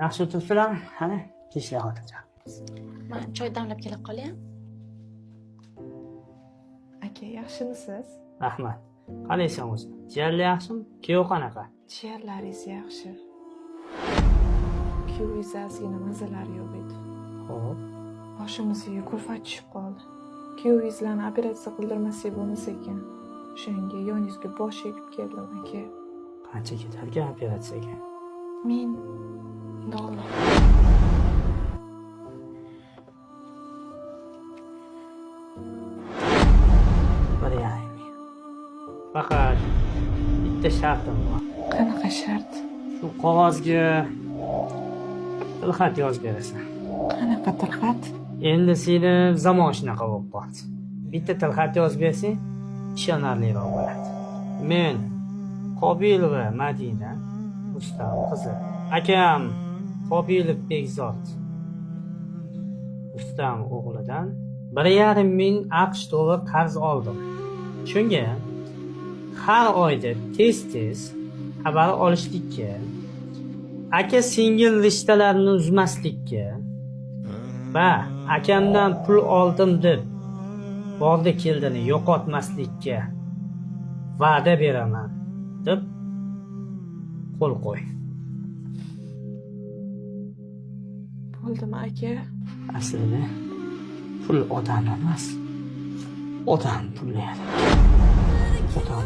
Yaxshi o'tiribsizlarmi? Qani, tinchlik xotirjam. Men choy damlab kelib qolay. Aka, yaxshimisiz? Rahmat. Qalaysan o'zi? Jiyanlar yaxshimi? Kuyov qanaqa? Jiyanlaringiz yaxshi. Kuyovingiz ozgina mazalari yo'q edi. Xo'p. Boshimizga kulfat tushib qoldi. Kuyovingizlarni operatsiya qildirmasak bo'lmas ekan. O'shanga yoningizga bosh egib keldim aka. Qancha ketarkan operatsiyaga? $1000. Faqat bitta shartim bor. Qanaqa shart? Shu qog'ozga tilxat yozib berasan. Qanaqa tilxat? Endi seni zamon shunaqa bo'lib qoldi. Bitta tilxat yozib bersang, ishonarliroq bo'ladi. Men Qobilova Madina Rustam qizi. Akam Qobilov Bekzod Rustam o'g'lidan 1,5 ming AQSh dollar qarz oldim. Shunga har oyda tez xabar olishlikka, aka singil rishtalarni uzmaslikka va akamdan pul oldim deb bordi keldini yo'qotmaslikka va'da beraman deb qo'l qo'y. Bo'ldimi aka? Aslida pul odam emas, odam pullayadi. Odam